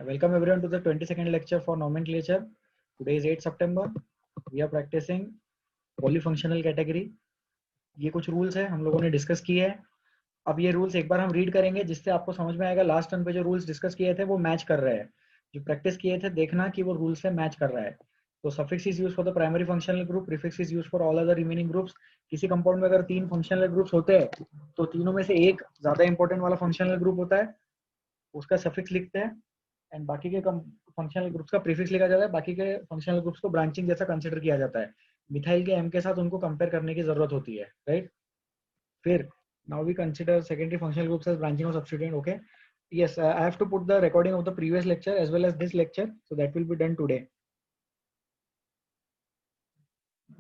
Welcome everyone to the 22nd lecture for nomenclature. Today is 8 September. We are practicing polyfunctional category. ये कुछ rules है हम लोगों ने डिस्कस किए हैं. अब ये रूल्स एक बार हम रीड करेंगे जिससे आपको समझ में आएगा लास्ट टर्म पे जो रूल्स डिस्कस किए थे वो मैच कर रहे हैं. जो प्रैक्टिस किए थे देखना कि वो रूल से मैच कर रहा है. तो suffix is use for the primary functional group, prefix is use for all other remaining groups. किसी कंपाउंड में अगर 3 फंक्शनल ग्रुप्स होते हैं तो तीनों में से एक ज्यादा इंपॉर्टेंट वाला फंक्शनल ग्रुप होता है, उसका सफिक्स लिखते हैं एंड बाकी के फंक्शनल ग्रुप्स का प्रीफिक्स लिखा जाता है. बाकी के फंक्शनल ग्रुप्स को ब्रांचिंग जैसा कंसीडर किया जाता है. मिथाइल के एम के साथ उनको कंपेयर करने की जरूरत होती है, राइट. फिर now we consider secondary functional groups as branching or substituent. Okay, yes, I have to put the recording of the previous lecture as well as this lecture, so that will be done today.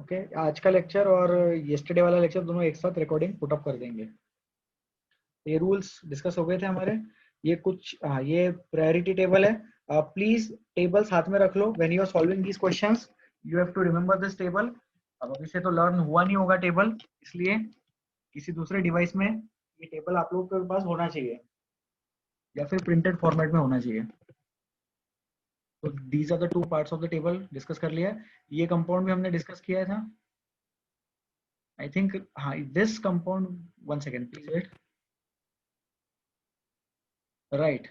Okay, आज का lecture और yesterday वाला lecture दोनों एक साथ recording put up कर देंगे. ये रूल्स डिस्कस हो गए थे हमारे. ये कुछ ये प्रायोरिटी टेबल है. प्लीज टेबल साथ में रख लो. When you are solving these questions you have to remember this table. अब अभी से तो लर्न हुआ नहीं होगा टेबल, इसलिए किसी दूसरे डिवाइस में ये टेबल आप लोगों के पास होना चाहिए या फिर प्रिंटेड फॉर्मेट में होना चाहिए. तो these are the two parts of the table. Discuss कर लिया. ये कंपाउंड भी हमने डिस्कस किया था आई थिंक. हाँ, this compound, one second please wait. Right,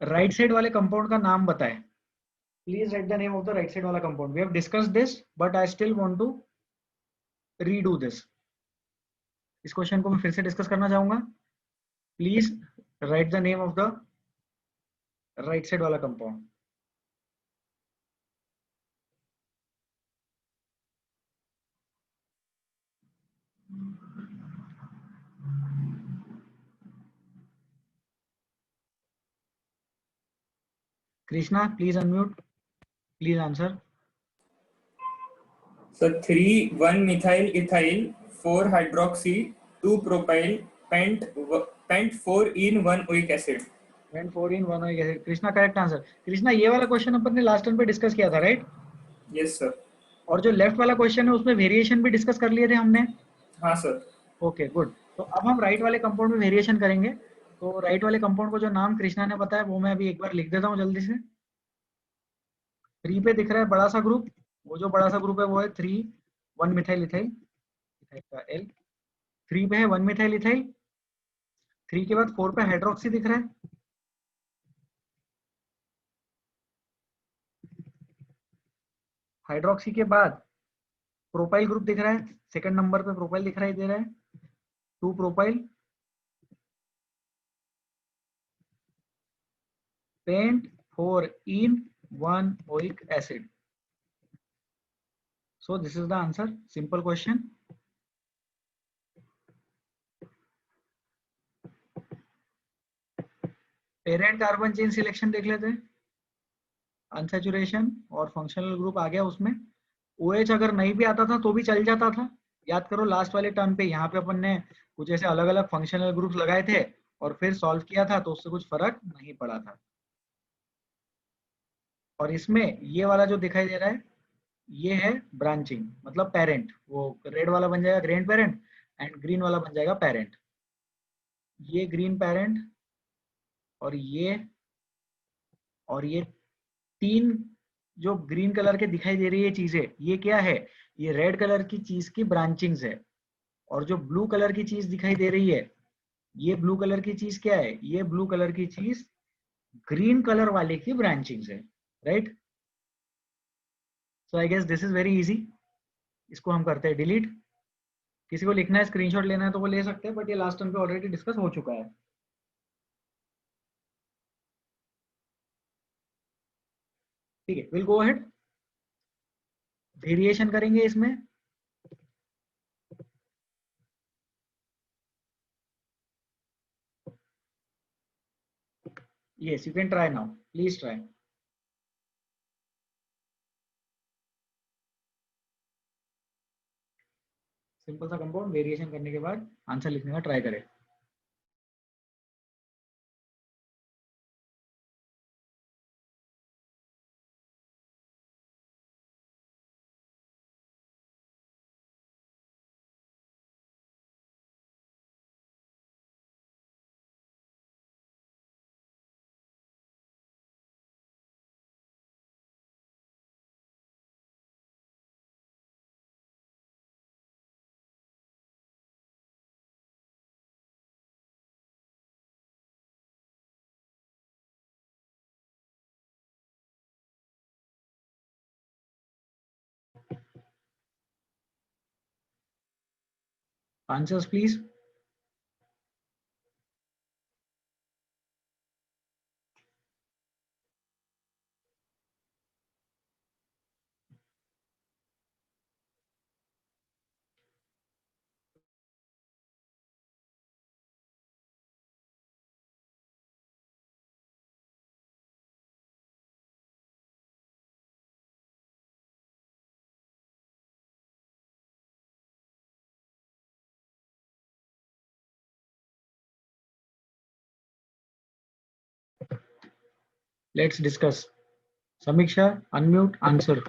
right side वाले कंपाउंड का नाम बताएं. Please write the name of the right side वाला compound. We have discussed this but I still want to redo this. इस question को मैं फिर से डिस्कस करना चाहूंगा. Please write the name of the right side वाला compound. Krishna please unmute. Please answer. So 3 1 methyl ethyl 4 hydroxy 2 propyl pent 4 in 1 oic acid. Pent 4 in 1 oic acid. Krishna correct answer. Krishna ये वाला क्वेश्चन अपन ने लास्ट टाइम पे discuss किया था, right? Yes sir. और जो left वाला क्वेश्चन है उसमें वेरिएशन भी डिस्कस कर लिए थे हमने. हाँ सर. Okay good. तो अब हम राइट वाले कंपाउंड में वेरिएशन करेंगे. तो राइट वाले कंपाउंड को जो नाम कृष्णा ने बताया वो मैं अभी एक बार लिख देता हूँ जल्दी से. 3 पे दिख रहा है बड़ा सा ग्रुप. वो जो बड़ा सा ग्रुप है वो है 3 1 मिथाइल इथाइल. इथाइल का L. 3 पे है 1 मिथाइल इथाइल. 3 के बाद 4 पे हाइड्रोक्सी दिख रहा है. हाइड्रोक्सी के बाद प्रोपाइल ग्रुप दिख रहा है. सेकंड नंबर पे प्रोपाइल दिखाई दे रहा है. 2 propyl paint 4 in 1 oic acid. So this is the answer. Simple question. Parent carbon chain selection देख लेते हैं. अनसैचुरेशन और फंक्शनल ग्रुप आ गया उसमें. OH अगर नहीं भी आता था तो भी चल जाता था. याद करो लास्ट वाले टर्म पे यहाँ पे अपन ने कुछ ऐसे अलग अलग फंक्शनल ग्रुप्स लगाए थे और फिर सॉल्व किया था तो उससे कुछ फर्क नहीं पड़ा था. और इसमें ये वाला जो दिखाई दे रहा है ये है ब्रांचिंग, मतलब पेरेंट. वो रेड वाला बन जाएगा ग्रैंड पेरेंट एंड ग्रीन वाला बन जाएगा पेरेंट. ये ग्रीन पेरेंट और ये 3 जो ग्रीन कलर के दिखाई दे रही है चीजें, ये क्या है? ये रेड कलर की चीज की ब्रांचिंग्स है. और जो ब्लू कलर की चीज दिखाई दे रही है, ये ब्लू कलर की चीज क्या है? ये ब्लू कलर की चीज ग्रीन कलर वाले की ब्रांचिंग्स है, right? So I guess this is very easy. इसको हम करते हैं डिलीट. किसी को लिखना है, स्क्रीनशॉट लेना है तो वो ले सकते हैं, बट ये लास्ट टाइम पे ऑलरेडी डिस्कस हो चुका है. ठीक है, विल गो अहेड. वेरिएशन करेंगे इसमें. Yes, you can try now. Please try. Simple सा कंपाउंड वेरिएशन करने के बाद आंसर लिखने का ट्राई करें. Answers, please. Let's discuss. Samiksha, unmute, answer.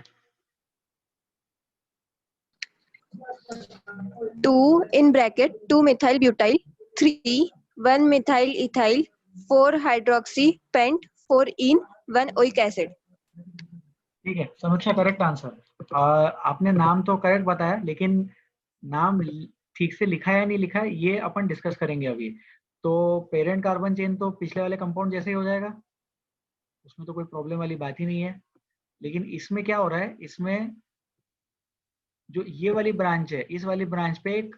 2 in bracket 2 methyl butyl, 3 1 methyl ethyl, 4 hydroxy pent, 4 in 1 oic acid. ठीक है, समीक्षा करेक्ट आंसर। आपने नाम तो करेक्ट बताया, लेकिन नाम ठीक से लिखा है या नहीं लिखा है ये अपन डिस्कस करेंगे अभी। तो पेरेंट कार्बन चेन तो पिछले वाले कंपाउंड जैसे ही हो जाएगा, उसमें तो कोई प्रॉब्लम वाली बात ही नहीं है। लेकिन इसमें क्या हो रहा है, इसमें जो ये वाली ब्रांच है, इस वाली ब्रांच पे एक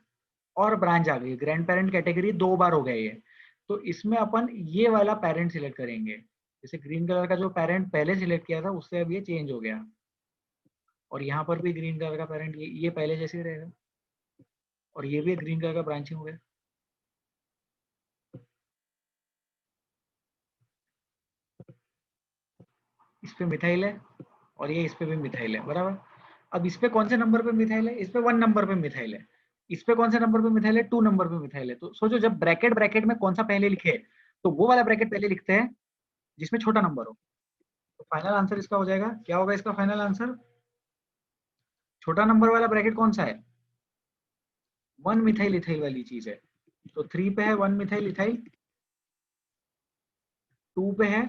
और ब्रांच आ गई, ग्रैंड पेरेंट कैटेगरी 2 बार हो गए ये। तो इसमें अपन ये वाला पेरेंट सिलेक्ट करेंगे। जैसे ग्रीन कलर का जो पेरेंट पहले सिलेक्ट किया था उससे अब ये चेंज हो गया, और यहाँ पर भी ग्रीन कलर का पेरेंट ये पहले जैसे ही रहेगा, और ये भी ग्रीन कलर का ब्रांचिंग हो गया। इस पे मिथाइल है और ये इस पे भी मिथाइल है, बराबर। अब इस पे कौन से नंबर पे मिथाइल है, इस पे 1 नंबर पे मिथाइल है। इस पे कौन से नंबर पे मिथाइल है, 2 नंबर पे मिथाइल है। तो सोचो, जब ब्रैकेट ब्रैकेट में कौन सा पहले लिखे, तो वो वाला ब्रैकेट पहले लिखते हैं जिसमें छोटा नंबर हो। तो फाइनल आंसर इसका हो जाएगा, क्या होगा इसका फाइनल आंसर? छोटा नंबर वाला ब्रैकेट कौन सा है? 1 मिथाइल इथाइल वाली चीज है। तो 3 पे है 1 मिथाइल इथाइल, 2 पे है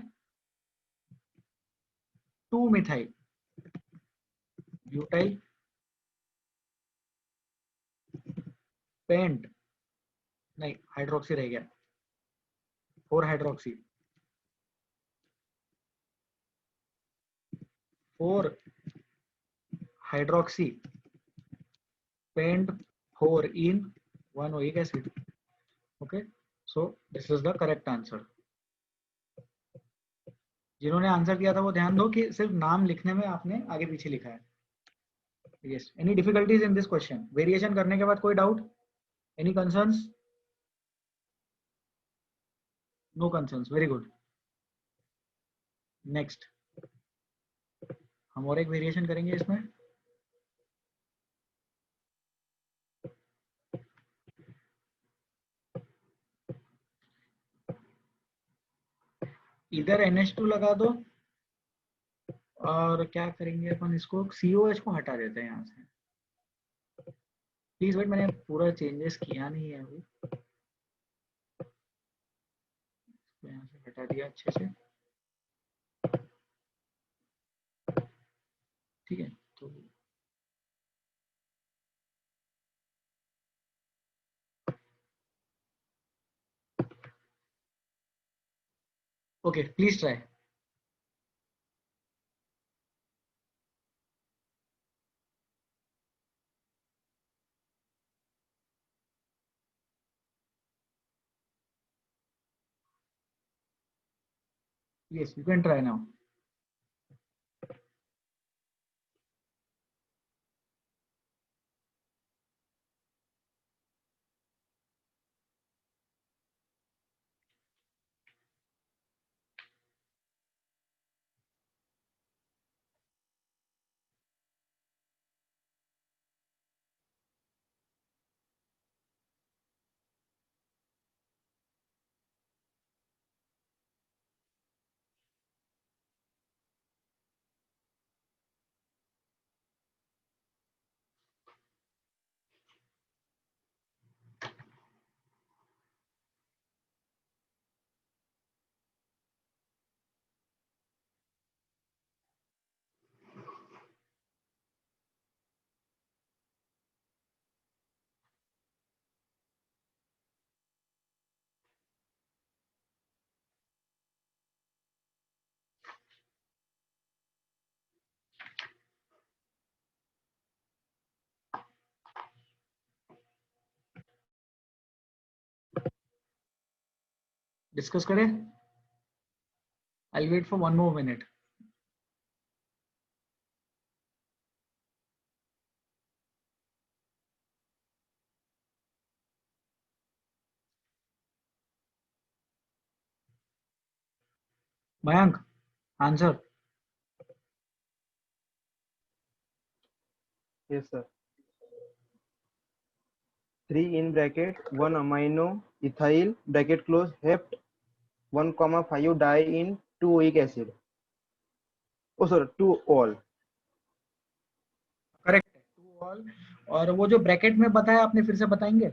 2 मिथाइल ब्यूटाइल पेंट, नहीं हाइड्रोक्सी रह गया, 4 hydroxy, 4 hydroxy paint 4 in 1 oic acid. Okay, so this is the correct answer. जिन्होंने आंसर दिया था वो ध्यान दो कि सिर्फ नाम लिखने में आपने आगे पीछे लिखा है। Yes, any difficulties in this question? Variation करने के बाद कोई doubt, any concerns? No concerns, very good. Next हम और एक वेरिएशन करेंगे इसमें। इधर NH2 लगा दो, और क्या करेंगे अपन, इसको COH को हटा देते हैं यहाँ से। प्लीज वेट, मैंने पूरा चेंजेस किया नहीं है अभी, यहाँ से हटा दिया अच्छे से। ठीक है, तो okay, please try. Yes, you can try now. Discuss करें? I wait for 1 more minute. Mayank, answer. Yes, sir. 3 in bracket 1 amino ethyl bracket close hept 1,5 die in 2 oic acid. Oh, sorry, 2 all. Correct है, 2 all. और वो जो bracket में बताया आपने फिर से बताएंगे?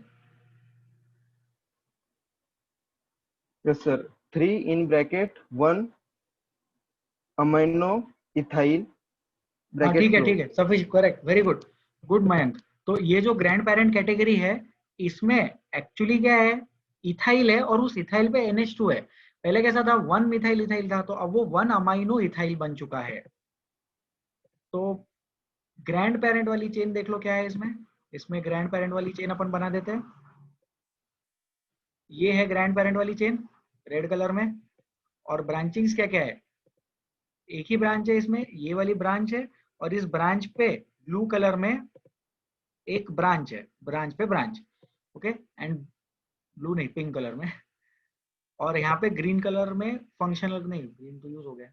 Yes, sir. 3 in bracket 1 amino ethyl हाँ bracket ठीक है, close. ठीक है, sufficient, correct, very good, good Mayank. तो ये जो ग्रैंड पेरेंट कैटेगरी है, इसमें एक्चुअली क्या है, इथाइल है और उस इथाइल पे NH2 है. पहले कैसा था, 1 मिथाइल इथाइल था, तो अब वो 1 अमाइनो इथाइल बन चुका है. तो ग्रैंड पेरेंट वाली चेन देख लो क्या है इसमें. इसमें ग्रैंड पेरेंट वाली चेन अपन बना देते हैं. ये है ग्रैंड पेरेंट वाली चेन रेड कलर में. और ब्रांचिंग्स क्या क्या है, एक ही ब्रांच है इसमें, ये वाली ब्रांच है, और इस ब्रांच पे ब्लू कलर में एक ब्रांच है, ब्रांच पे ब्रांच. ओके, एंड ब्लू नहीं, पिंक कलर में. और यहाँ पे ग्रीन कलर में फंक्शनल, नहीं ग्रीन तो यूज हो गया,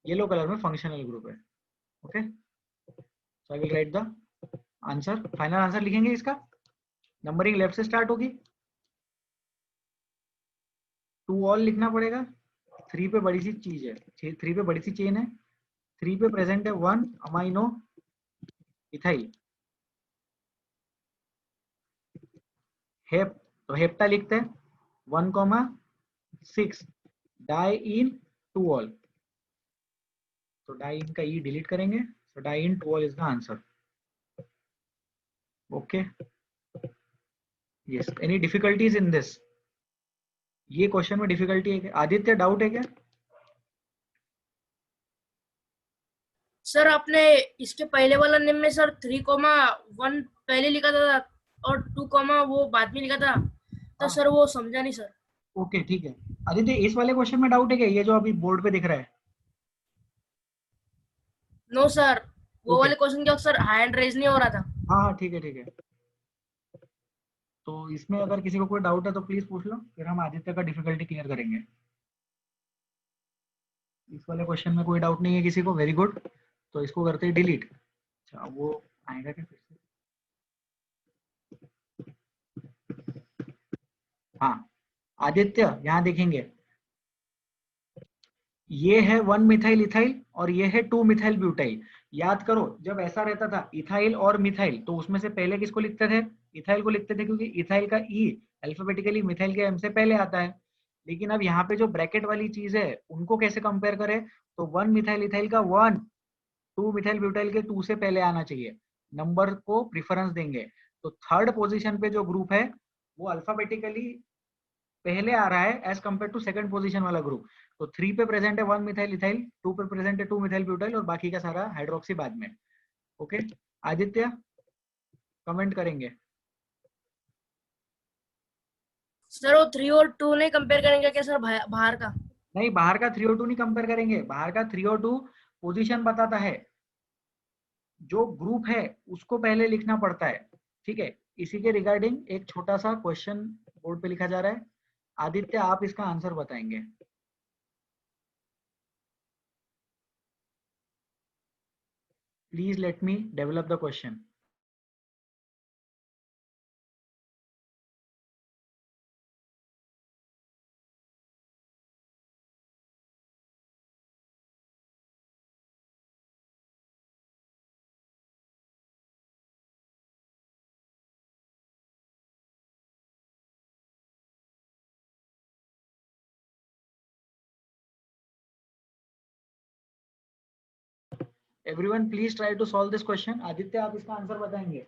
येलो कलर में फंक्शनल ग्रुप है. Okay, so I will write the answer. Final answer लिखेंगे इसका. नंबरिंग लेफ्ट से स्टार्ट होगी. 2 ऑल लिखना पड़ेगा. 3 पे बड़ी सी चीज है, 3 पे बड़ी सी चेन है. 3 पे प्रेजेंट है 1 अमाइनो इथाइल. हेप, तो हेप्टा लिखते हैं 1,6 डाई इन 2 ऑल. तो डाई इन का ई डिलीट करेंगे, so diene 2 ol is the answer. Okay, yes. Any difficulties in this? ये क्वेश्चन में डिफिकल्टी है क्या? आदित्य, डाउट है क्या? सर आपने इसके पहले वाला नेम में सर 3,1 पहले लिखा था और 2, वो बाद में लिखा था, तो सर वो समझा नहीं सर. ओके, ठीक है. आदित्य, इस वाले क्वेश्चन में डाउट है क्या, ये जो अभी बोर्ड पे दिख रहा है? नो सर, वो Okay. वाले क्वेश्चन क्या सर हैंड रेज नहीं हो रहा था. हाँ हाँ, ठीक है, ठीक है. तो इसमें अगर किसी को कोई डाउट है तो प्लीज पूछ लो, फिर हम आदित्य का डिफिकल्टी क्लियर करेंगे. इस वाले क्वेश्चन में कोई डाउट नहीं है किसी को, वेरी गुड. तो इसको करते हैं डिलीट. अच्छा, वो आएगा क्या फिर से? हाँ, आदित्य यहाँ देखेंगे, ये है 1 मिथाइल इथाइल और ये है 2 मिथाइल ब्यूटाइल. याद करो, जब ऐसा रहता था इथाइल और मिथाइल, तो उसमें से पहले किसको लिखते थे? इथाइल को लिखते थे, क्योंकि इथाइल का ई अल्फाबेटिकली मिथाइल के एम से पहले आता है. लेकिन अब यहाँ पे जो ब्रैकेट वाली चीज है, उनको कैसे कंपेयर करें? तो 1 मिथाइल इथाइल का 1, 2 मिथाइल ब्यूटाइल के 2 से पहले आना चाहिए. नंबर को प्रिफरेंस देंगे. तो थर्ड पोजीशन पे जो ग्रुप है, वो अल्फाबेटिकली पहले आ रहा है as compared to second position वाला ग्रुप. तो 3 पे प्रेजेंट है 1 मिथाइल इथाइल, 2 पे प्रेजेंट है 2 मिथाइल ब्यूटाइल, और बाकी का सारा हाइड्रोक्सी बाद में. ओके, आदित्य कमेंट करेंगे. सर वो 3 और 2 नहीं कंपेयर करेंगे क्या सर बाहर का? नहीं, बाहर का 3 और 2 नहीं कंपेयर करेंगे. बाहर का 3 और 2 पोजीशन बताता है, जो ग्रुप है उसको पहले लिखना पड़ता है. ठीक है, इसी के रिगार्डिंग एक छोटा सा क्वेश्चन बोर्ड पे लिखा जा रहा है. आदित्य, आप इसका आंसर बताएंगे. Please let me develop the question. Everyone, please try to solve this question. Aditya, आप इसका आंसर बताएंगे.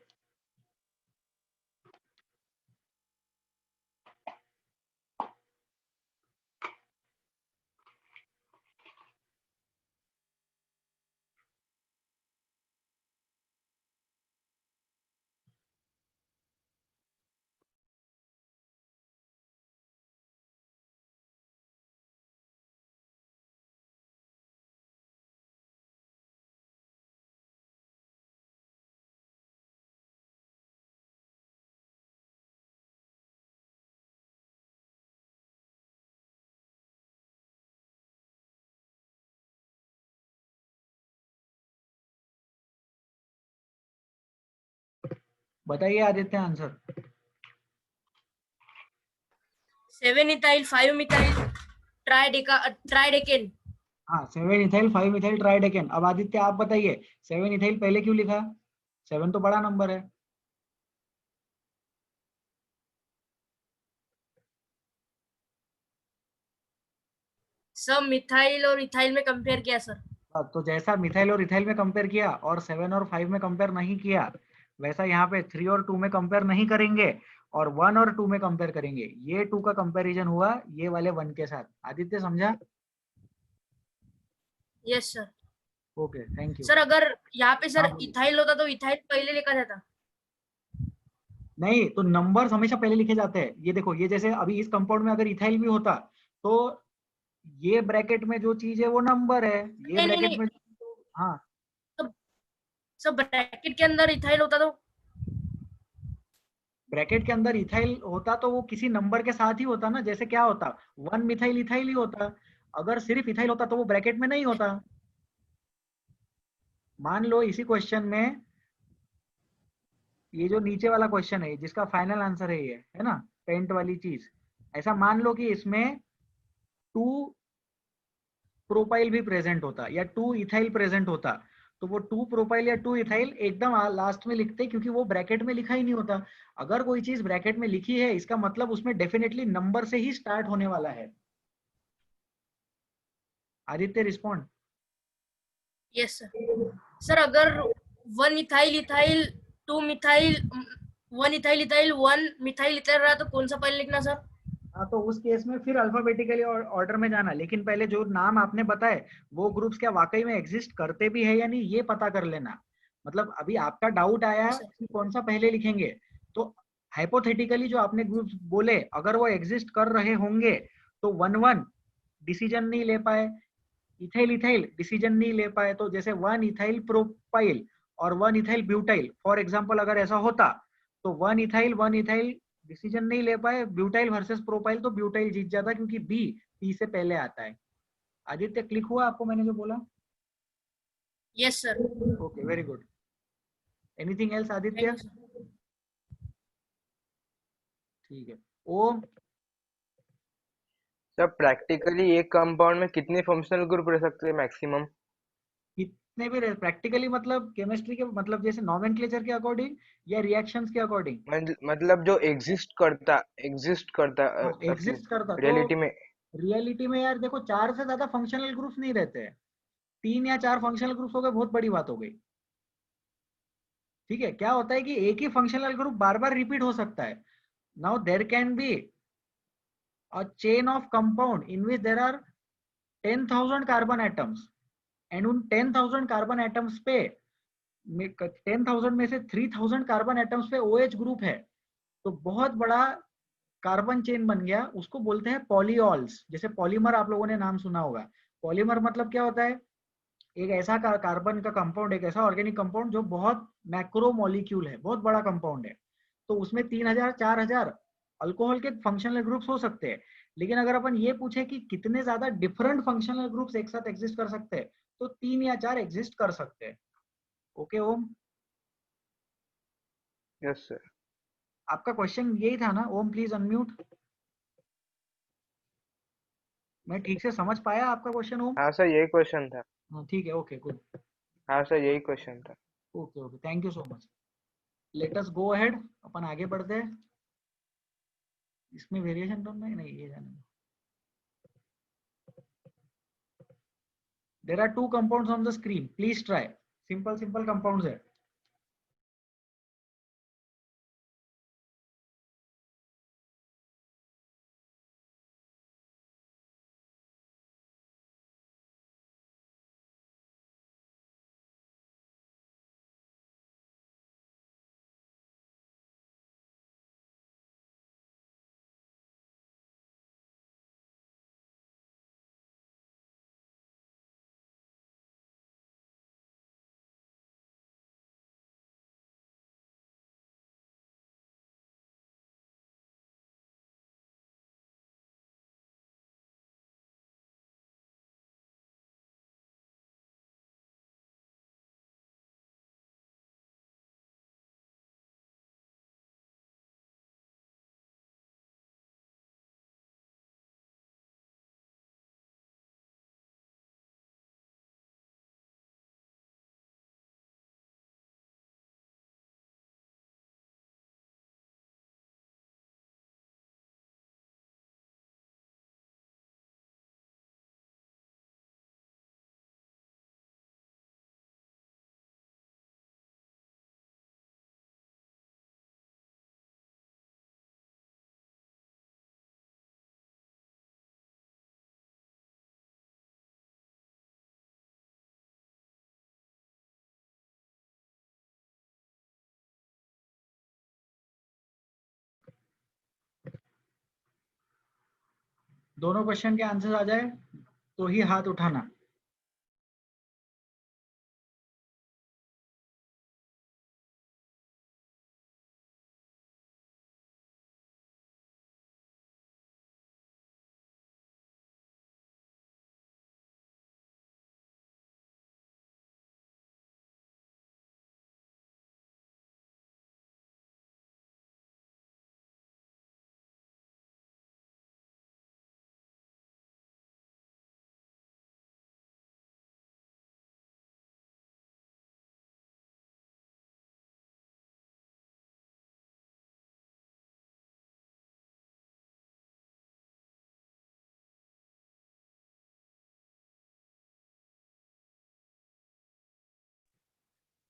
बताइए Aditya answer. 7 ethyl 5 methyl tridecane. हाँ 7 इथाइल 5 मिथाइल ट्राइडेकेन। अब आदित्य आप बताइए 7 इथाइल पहले क्यों लिखा? 7 तो बड़ा नंबर है। सब मिथाइल और इथाइल में कंपेयर किया सर। तो जैसा मिथाइल और इथाइल में कंपेयर किया और 7 और 5 में कंपेयर नहीं किया, वैसा यहाँ पे 3 और 2 में कंपेयर नहीं करेंगे और 1 और 2 में कंपेयर करेंगे। ये 2 का कंपैरिजन हुआ ये वाले 1 के साथ। आदित्य समझा? Yes sir. Okay thank you. Sir अगर यहाँ पे हाँ सर बोलिए। इथाइल होता तो इथाइल पहले लिखा जाता। नहीं तो नंबर्स हमेशा पहले लिखे जाते हैं। ये देखो, ये जैसे अभी इस कंपाउंड में अगर इथाइल भी होता तो ये ब्रैकेट में जो चीज है वो नंबर है, ये नहीं नहीं ब्रैकेट नहीं, में। हाँ तो सब ब्रैकेट के अंदर इथाइल होता तो। ब्रैकेट के अंदर इथाइल होता तो वो किसी नंबर के साथ ही होता ना। जैसे क्या होता, 1 मिथाइल इथाइल ही होता। अगर सिर्फ इथाइल होता तो वो ब्रैकेट में नहीं होता। मान लो इसी क्वेश्चन में ये जो नीचे वाला क्वेश्चन है जिसका फाइनल आंसर है ये है ना, पेंट वाली चीज। ऐसा मान लो कि इसमें 2 प्रोपाइल भी प्रेजेंट होता या 2 इथाइल प्रेजेंट होता, तो वो 2 प्रोपाइल या 2 इथाइल एकदम लास्ट में लिखते क्योंकि वो ब्रैकेट में लिखा ही नहीं होता। अगर कोई चीज ब्रैकेट में लिखी है इसका मतलब उसमें डेफिनेटली नंबर से ही स्टार्ट होने वाला है। Aditya respond. Yes sir. Sir अगर 1 ethyl ethyl 2 methyl 1 ethyl ethyl 1 methyl ethyl रहा तो कौन सा पहले लिखना सर? हाँ तो उस केस में फिर अल्फाबेटिकली ऑर्डर में जाना, लेकिन पहले जो नाम आपने बताए वो ग्रुप्स क्या वाकई में एग्जिस्ट करते भी है या नहीं ये पता कर लेना। मतलब अभी आपका डाउट आया यस सर। कि कौन सा पहले लिखेंगे, तो हाइपोथेटिकली जो आपने ग्रुप्स बोले अगर वो एग्जिस्ट कर रहे होंगे तो 1 1 डिसीजन नहीं ले पाए, इथाइल इथाइल डिसीजन नहीं ले पाए। तो जैसे 1 इथाइल प्रोपाइल और 1 इथाइल ब्यूटाइल फॉर एग्जांपल अगर ऐसा होता तो 1 इथाइल डिसीजन नहीं ले पाए, ब्यूटाइल वर्सेस प्रोपाइल, तो ब्यूटाइल जीत जाता क्योंकि बी पी से पहले आता है। आदित्य क्लिक हुआ आपको मैंने जो बोला? Yes sir. Okay very good. Anything else thank Aditya? You sir. ठीक है। ओम। सर प्रैक्टिकली एक कंपाउंड में कितने फंक्शनल ग्रुप रह सकते हैं मैक्सिमम? कितने भी प्रैक्टिकली मतलब केमिस्ट्री के मतलब जैसे नॉमेनक्लेचर के अकॉर्डिंग या रिएक्शंस के अकॉर्डिंग? मतलब जो एग्जिस्ट करता हाँ एग्जिस्ट करता तो रियलिटी में। रियलिटी में यार देखो 4 से ज्यादा फंक्शनल ग्रुप्स नहीं रहते हैं। 3 या 4 फंक्शनल ग्रुप्स हो गए बहुत बड़ी बात हो गई। ठीक है, क्या होता है कि एक ही फंक्शनल ग्रुप बार बार रिपीट हो सकता है। Now there can be a chain of compound in which there are 10,000 carbon atoms and उन 10,000 कार्बन एटम्स पे 10,000 में से 3,000 कार्बन एटम्स पे OH ग्रुप है। तो बहुत बड़ा कार्बन चेन बन गया, उसको बोलते हैं पॉलीऑल्स। जैसे पॉलीमर आप लोगों ने नाम सुना होगा। पॉलीमर मतलब क्या होता है, एक ऐसा कार्बन का कंपाउंड, एक ऐसा ऑर्गेनिक कंपाउंड जो बहुत मैक्रो मॉलिक्यूल है, बहुत बड़ा कंपाउंड है। तो उसमें 3,000 4,000 अल्कोहल के फंक्शनल ग्रुप्स हो सकते हैं। लेकिन अगर अपन ये पूछे कि कितने ज्यादा डिफरेंट फंक्शनल ग्रुप्स एक साथ एग्जिस्ट कर सकते हैं, तो 3 या 4 एग्जिस्ट कर सकते हैं। ओके ओम, यस सर। आपका क्वेश्चन यही था ना? ओम प्लीज अनम्यूट। मैं ठीक से समझ पाया आपका क्वेश्चन ओम? हाँ सर यही क्वेश्चन था। हाँ ठीक है, ओके गुड। हाँ सर यही क्वेश्चन था। Okay okay thank you so much. Let us go ahead, अपन आगे बढ़ते हैं। इसमें वेरिएशन तो नहीं ये जाने दो। There are 2 compounds on the screen. Please try. Simple compounds है। दोनों क्वेश्चन के आंसर आ जाए तो ही हाथ उठाना।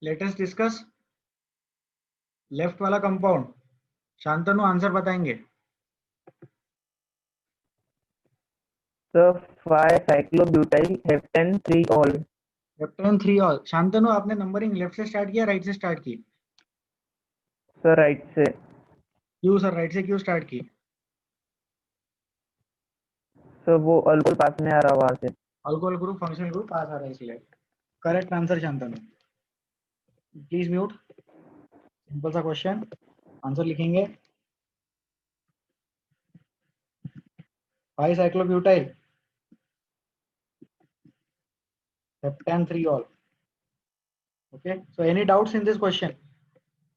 लेट अस डिस्कस लेफ्ट वाला कंपाउंड। शांतनु आंसर बताएंगे। Sir 5-cyclobutyl heptane 3-ol। Heptane 3-ol। Shantanu आपने नंबरिंग लेफ्ट से स्टार्ट किया राइट से स्टार्ट की? सर राइट से। क्यों सर, राइट से क्यों स्टार्ट की? सर वो अल्कोहल पास में आ रहा वहां से। अल्कोहल ग्रुप फंक्शनल ग्रुप पास आ रहा है इसलिए। Correct answer Shantanu. Please mute. Simple सा क्वेश्चन, आंसर लिखेंगे। 5-cyclobutyl heptane 3-ol। Okay, so any doubts in this question?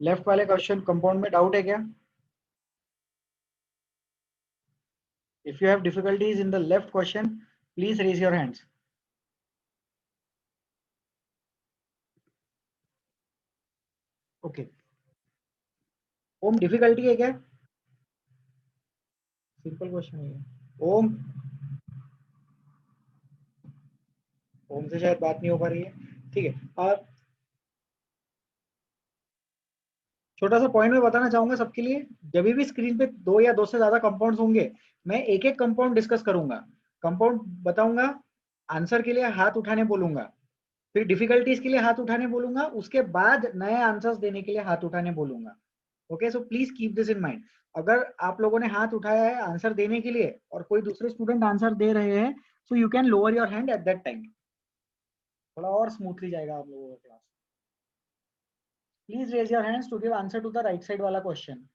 Left वाले क्वेश्चन कंपाउंड में डाउट है क्या? If you have difficulties in the left question please raise your hands. Okay, Om difficulty है क्या? Simple question है। ओम, ओम से शायद बात नहीं हो पा रही है। ठीक है, और छोटा सा पॉइंट मैं बताना चाहूंगा सबके लिए। जब भी स्क्रीन पे दो या दो से ज्यादा कंपाउंड्स होंगे, मैं एक एक कंपाउंड डिस्कस करूंगा, कंपाउंड बताऊंगा, आंसर के लिए हाथ उठाने बोलूंगा, फिर डिफिकल्टीज के लिए हाथ उठाने बोलूंगा, उसके बाद नए आंसर्स देने के लिए हाथ उठाने बोलूंगा। Okay, so please keep this in mind. अगर आप लोगों ने हाथ उठाया है आंसर देने के लिए और कोई दूसरे स्टूडेंट आंसर दे रहे हैं, so you can lower your hand at that time. थोड़ा और स्मूथली जाएगा आप लोगों का class. Please raise your hands to give answer to the right side वाला क्वेश्चन।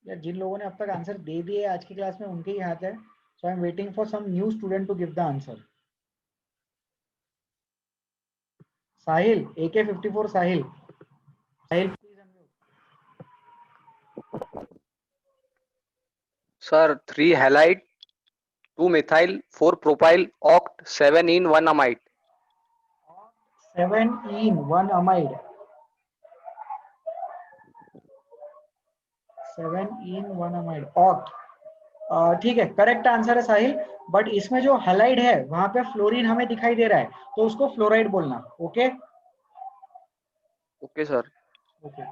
यार जिन लोगों ने अब तक आंसर दे दिए आज की क्लास में उनके ही हाथ है। So I am waiting for some new student to give the answer. Sahil, AK54 Sahil, Sahil please unmute. Sir, 3 halide, 2 methyl, 4 propyl, oct, 7 in 1 amide. 7 in 1 amide, 7 in 1 amide, oct. ठीक है, करेक्ट आंसर है साहिल। बट इसमें जो हैलाइड है वहां पे fluorine हमें दिखाई दे रहा है, तो उसको फ्लोराइड बोलना। Okay Okay, sir. Okay.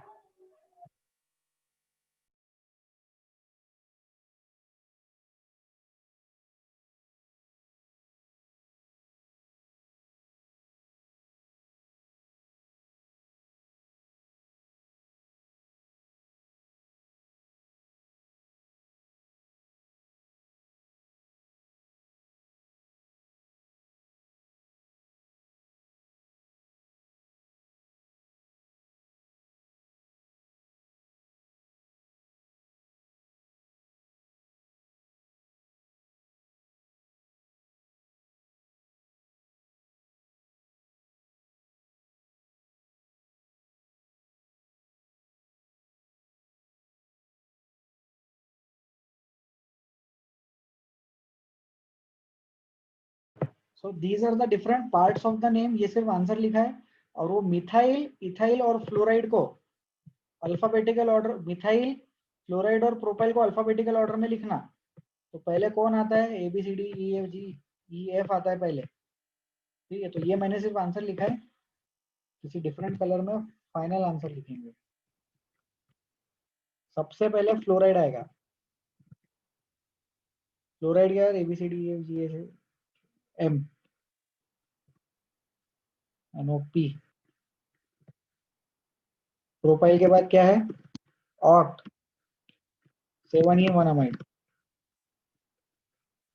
So these are the different parts of the name. ये सिर्फ आंसर लिखा है। और वो मिथाइल, इथाइल और फ्लोराइड को अल्फाबेटिकल ऑर्डर, मिथाइल, फ्लोराइड और प्रोपाइल को अल्फाबेटिकल ऑर्डर में लिखना। तो पहले कौन आता है? ABCDEFG आता है पहले। ठीक है, तो ये मैंने सिर्फ आंसर लिखा है, किसी डिफरेंट कलर में फाइनल आंसर लिखेंगे। सबसे पहले फ्लोराइड आएगा। फ्लोराइड क्या है? ABCDEFGA M NOP। प्रोपाइल के बाद क्या है? ऑक्ट 7E1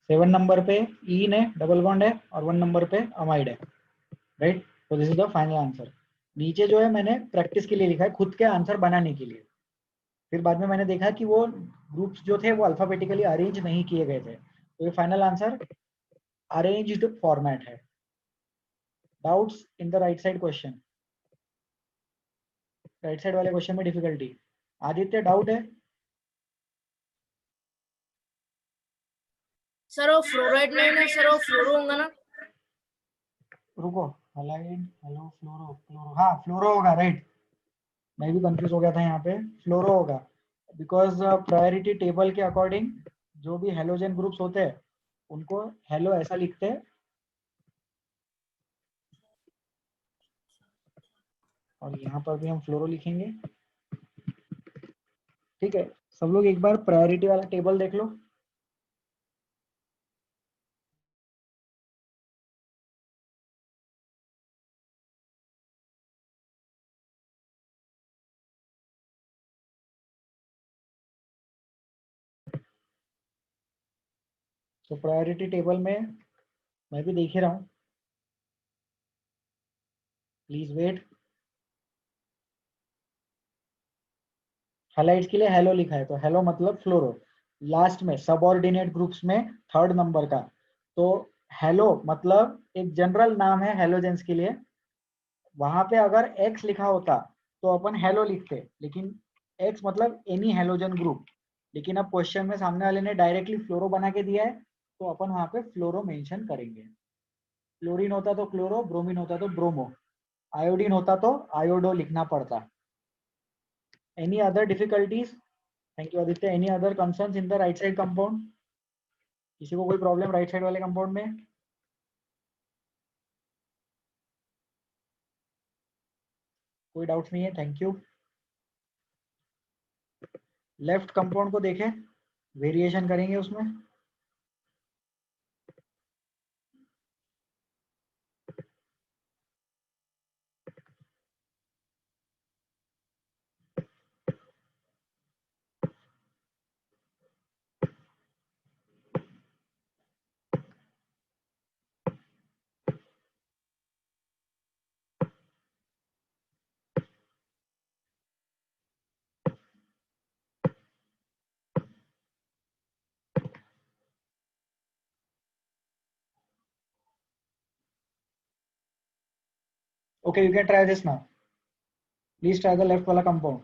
7 नंबर पे ईन है, डबल बॉन्ड है, और 1 नंबर पे अमाइड है, राइट। तो this is the final answer. नीचे जो है मैंने प्रैक्टिस के लिए लिखा है, खुद के आंसर बनाने के लिए। फिर बाद में मैंने देखा कि वो ग्रुप्स जो थे वो अल्फाबेटिकली अरेंज नहीं किए गए थे, तो ये फाइनल आंसर अरेंज्ड फॉर्मेट है। Doubts in the right side question? Right side वाले क्वेश्चन में डिफिकल्टी? आदित्य डाउट है? सर वो फ्लोराइड नहीं ना सर, वो फ्लोरो होगा ना? रुको, हलाइड हेलो फ्लोरो फ्लोरो, हाँ फ्लोरो होगा, राइट। मैं भी कंफ्यूज हो गया था यहाँ पे, फ्लोरो होगा, बिकॉज प्रायोरिटी टेबल के अकॉर्डिंग जो भी हेलोजन ग्रुप्स होते हैं उनको हेलो ऐसा लिखते हैं, और यहाँ पर भी हम फ्लोरो लिखेंगे। ठीक है, सब लोग एक बार प्रायोरिटी वाला टेबल देख लो। तो प्रायोरिटी टेबल में मैं भी देख ही रहा हूँ, प्लीज वेट। हाइलाइट्स के लिए हेलो लिखा है, तो हेलो मतलब फ्लोरो। लास्ट में सबऑर्डिनेट ग्रुप्स में थर्ड नंबर का, तो हेलो मतलब एक जनरल नाम है हेलोजेंस के लिए। वहां पे अगर एक्स लिखा होता तो अपन हेलो लिखते, लेकिन एक्स मतलब एनी हेलोजन ग्रुप। लेकिन अब क्वेश्चन में सामने वाले ने डायरेक्टली फ्लोरो बना के दिया है, तो अपन वहां पे फ्लोरो मेंशन करेंगे। क्लोरीन होता तो क्लोरो, ब्रोमीन होता तो ब्रोमो, आयोडीन होता तो आयोडो लिखना पड़ता। Any other difficulties? Thank you Aditya. Any other concerns in the right side compound? किसी को कोई प्रॉब्लम राइट साइड वाले कंपाउंड में? कोई डाउट्स नहीं है, थैंक यू। लेफ्ट कंपाउंड को देखें, वेरिएशन करेंगे उसमें। Okay, you can try this now. Please try the left wala compound.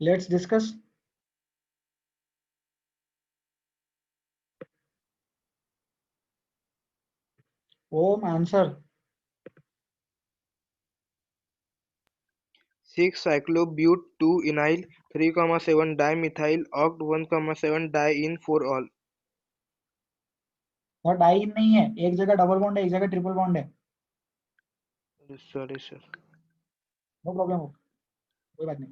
Let's discuss. Om answer. 6 cyclobute 2 enyl 3,7 dimethyl oct 1,7 di in 4 all. और डाई इन नहीं है, एक जगह डबल बॉन्ड है, एक जगह ट्रिपल बॉन्ड है. Sorry sir. नो प्रॉब्लम हो, कोई बात नहीं.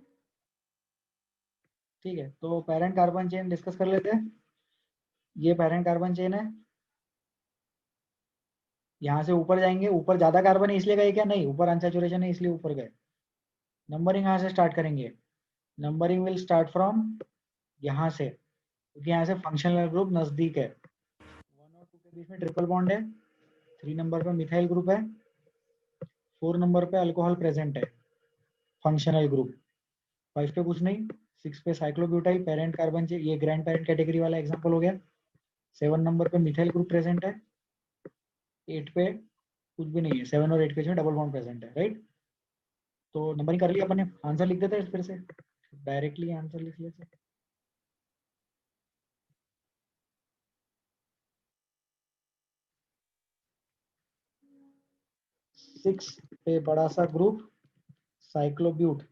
ठीक है, तो पेरेंट कार्बन चेन डिस्कस कर लेते हैं. ये पेरेंट कार्बन चेन है. यहाँ से ऊपर जाएंगे, ऊपर ज्यादा कार्बन है इसलिए गए क्या? नहीं, ऊपर अनसैचुरेशन है इसलिए ऊपर गए. नंबरिंग यहाँ से स्टार्ट करेंगे. नंबरिंग विल स्टार्ट फ्रॉम यहाँ से, क्योंकि यहाँ से फंक्शनल ग्रुप नजदीक है. 1 और 2 के बीच में ट्रिपल बॉन्ड है. 3 नंबर पे मिथाइल ग्रुप है. 4 नंबर पे अल्कोहल प्रेजेंट है, फंक्शनल ग्रुप. 5 पे कुछ नहीं. 6 पे साइक्लोब्यूटाइल पेरेंट कार्बन चेन, ये ग्रैंड पेरेंट कैटेगरी वाला एग्जांपल हो गया. 7 नंबर पे मिथाइल ग्रुप प्रेजेंट है. 8 पे कुछ भी नहीं है. 7 और 8 के बीच में डबल बॉन्ड प्रेजेंट है, राइट. तो नंबरिंग कर लिया अपन ने. आंसर लिख देते हैं फिर से, डायरेक्टली आंसर लिख लेते हैं. 6 पे बड़ा सा ग्रुप साइक्लोब्यूट,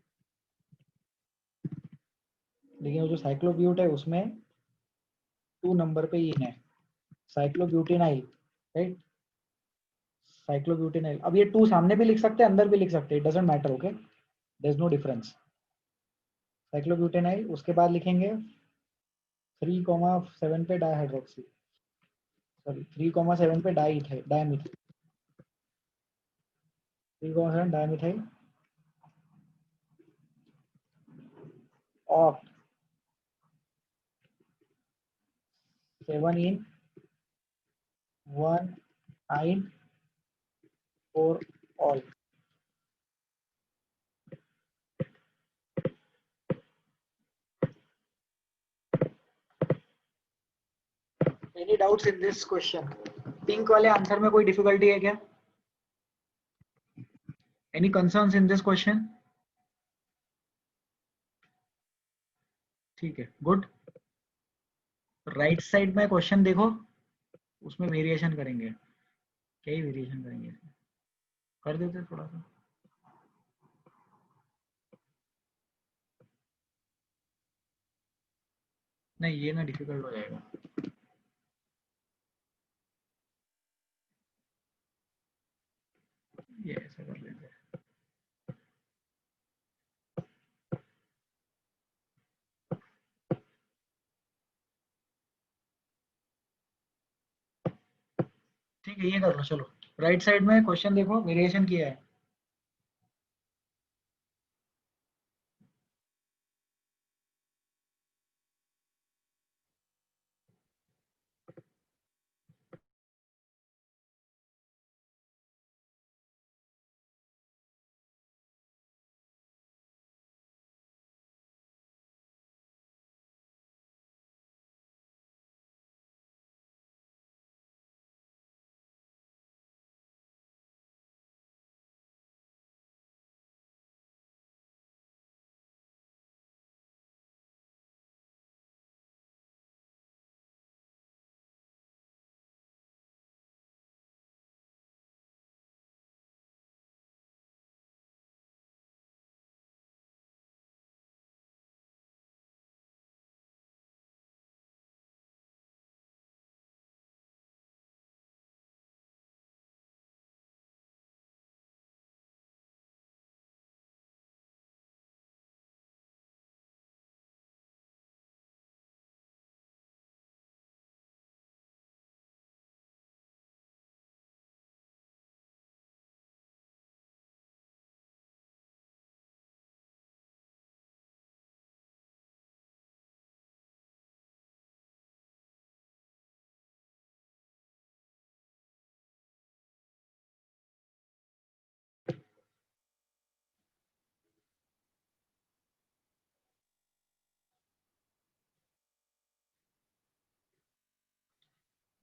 लेकिन वो जो साइक्लोब्यूट है उसमें 2 नंबर पे इन है, साइक्लोब्यूटेनाइल, राइट. साइक्लोब्यूटेनाइल. अब ये 2 सामने भी लिख सकते हैं, अंदर भी लिख सकते हैं, it doesn't matter. Okay, there is no difference. Cyclobutenyl. उसके बाद लिखेंगे 3,7 पे डाइहाइड्रोक्सी, सॉरी 3,7 पे dimethyl. 3,7 dimethyl of 7 in 1 ine for all. Any doubts in this question? Pink वाले आंसर में कोई डिफिकल्टी है क्या? Any concerns in this question? ठीक है, गुड. राइट साइड में क्वेश्चन देखो, उसमें वेरिएशन करेंगे. क्या ही वेरिएशन करेंगे, कर देते हैं थोड़ा सा. नहीं, ये ना डिफिकल्ट हो जाएगा. ये ऐसा कर लेते हैं. ठीक है, ये कर लो. चलो, राइट साइड में क्वेश्चन देखो, वेरिएशन किया है.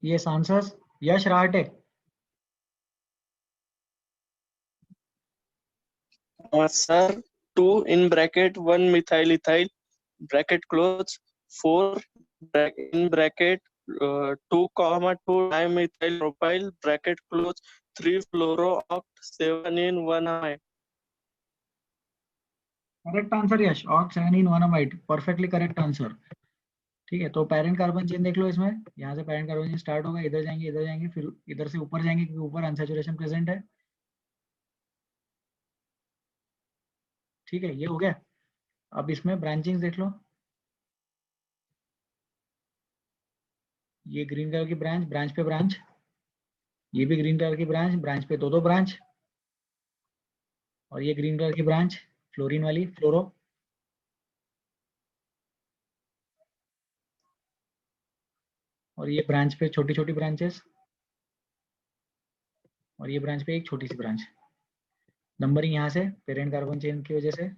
Yes, answers. Yash Rahate. Sir, 2 in bracket 1 methyl ethyl bracket close 4 in bracket 2 comma 2 dimethyl propyl bracket close 3 fluoro oct 7 in 1 amide. Correct answer Yash, oct 7 in 1 amide, perfectly correct answer. ठीक है, तो parent carbon chain देख लो इसमें, यहाँ से parent carbon chain start होगा, इधर जाएंगे, फिर इधर से ऊपर जाएंगे क्योंकि ऊपर अनसैचुरेशन प्रेजेंट है। ठीक है, ये हो गया। अब इसमें ब्रांचिंग देख लो, ये ग्रीन कलर की ब्रांच, ब्रांच पे ब्रांच, ये भी ग्रीन कलर की ब्रांच, ब्रांच पे दो ब्रांच, और ये ग्रीन कलर की ब्रांच फ्लोरीन वाली, फ्लोरो, और ये ब्रांच पे छोटी छोटी ब्रांचेस, और ये ब्रांच पे एक छोटी सी ब्रांच। नंबरिंग यहाँ से पेरेंट कार्बन चेन की वजह से,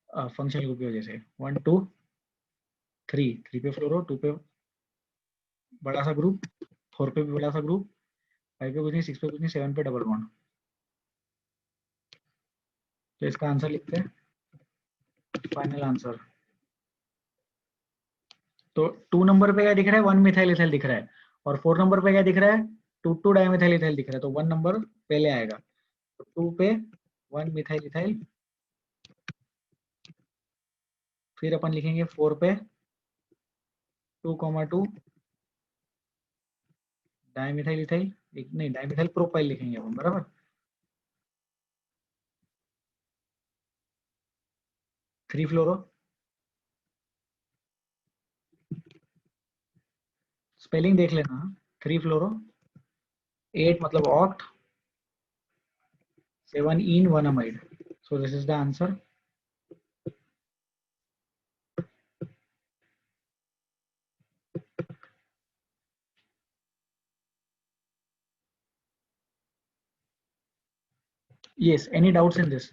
फंक्शनल ग्रुप की वजह से 1 2 3, 3 पे फ्लोरो, 2 पे बड़ा सा ग्रुप, 4 पे भी बड़ा सा ग्रुप, 5 पे कुछ नहीं, 6 पे कुछ नहीं, 7 पे डबल बॉन्ड। तो इसका आंसर लिखते हैं, फाइनल आंसर। तो 2 नंबर पे क्या दिख रहा है, 1 मिथाइल इथाइल दिख रहा है, और 4 नंबर पे क्या दिख रहा है, 2 डाइमिथाइल इथाइल दिख रहा है, तो 1 नंबर पहले आएगा। तो 2 पे 1 मिथाइल इथाइल, फिर अपन लिखेंगे 4 पे 2,2 डाइमिथाइल इथाइल, नहीं डाइमिथाइल प्रोपाइल लिखेंगे अपन, बराबर। थ्री फ्लोरो, स्पेलिंग देख लेना, 3 फ्लोरो, 8 मतलब oct, 7 in 1 amide, so this is the answer. Yes, any doubts in this?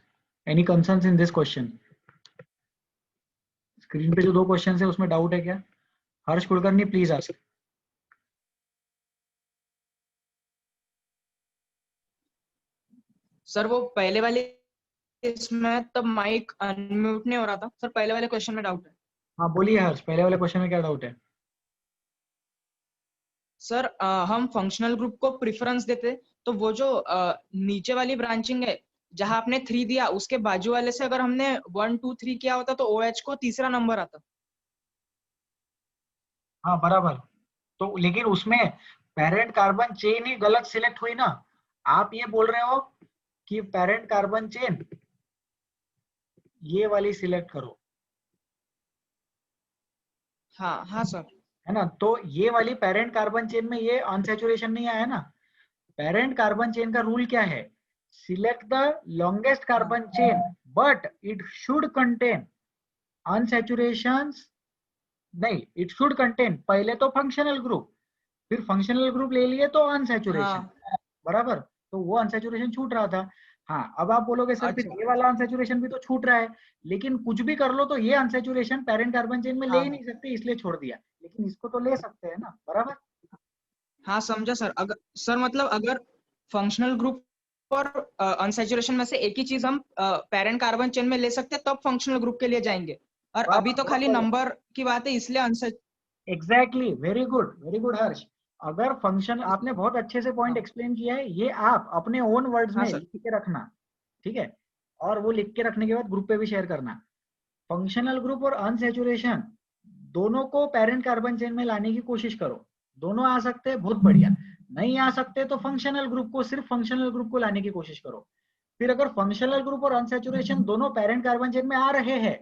Any concerns in this question? Screen पे जो 2 क्वेश्चन है उसमें डाउट है क्या? हर्ष कुलकर्णी प्लीज आस्क। सर वो पहले वाले इसमें तब माइक अनम्यूट नहीं हो रहा था सर, पहले वाले क्वेश्चन में डाउट है। हाँ बोलिए हर्ष, पहले वाले क्वेश्चन में क्या डाउट है? सर हम फंक्शनल ग्रुप को प्रेफरेंस देते तो वो जो नीचे वाली ब्रांचिंग है जहां आपने 3 दिया उसके बाजू वाले से अगर हमने 1 2 3 किया होता तो OH को तीसरा नंबर आता। हाँ बराबर, तो लेकिन उसमें पेरेंट कार्बन चेन ही गलत सिलेक्ट हुई ना। आप ये बोल रहे हो कि पेरेंट कार्बन चेन ये वाली सिलेक्ट करो, हाँ हाँ सर, है ना। तो ये वाली पेरेंट कार्बन चेन में ये अनसैचुरेशन नहीं आया ना। पेरेंट कार्बन चेन का रूल क्या है, select the longest carbon chain but it should contain unsaturation, नहीं इट शुड कंटेन पहले तो फंक्शनल ग्रुप, फिर फंक्शनल ग्रुप ले लिए तो अनसैचुरेशन, बराबर। तो वो अनसैचुरेशन छूट रहा था। हाँ अब आप बोलोगे सर फिर ये वाला अनसैचुरेशन भी तो छूट रहा है, लेकिन कुछ भी कर लो तो ये अनसैचुरेशन पेरेंट कार्बन चेन में ले ही नहीं सकते, इसलिए छोड़ दिया, लेकिन इसको तो ले सकते हैं ना, बराबर। हाँ समझा सर। अगर सर मतलब अगर फंक्शनल ग्रुप और अनसैचुरेशन में से एक ही चीज हम पेरेंट कार्बन चेन में ले सकते हैं तब फंक्शनल ग्रुप के लिए जाएंगे, और अभी तो खाली नंबर की बात है इसलिए एग्जैक्टली, वेरी गुड हर्ष। अगर फंक्शन, आपने बहुत अच्छे से पॉइंट एक्सप्लेन किया है, ये आप अपने ओन वर्ड्स में लिख के रखना, ठीक है। और वो लिख के रखने के बाद ग्रुप पे भी शेयर करना। फंक्शनल ग्रुप और अनसैचुरेशन दोनों को पेरेंट कार्बन चेन में लाने की कोशिश करो, दोनों आ सकते हैं, बहुत बढ़िया। नहीं आ सकते तो फंक्शनल ग्रुप को, सिर्फ फंक्शनल ग्रुप को लाने की कोशिश करो। फिर अगर फंक्शनल ग्रुप और अनसैचुरेशन दोनों पेरेंट कार्बन चेन में आ रहे हैं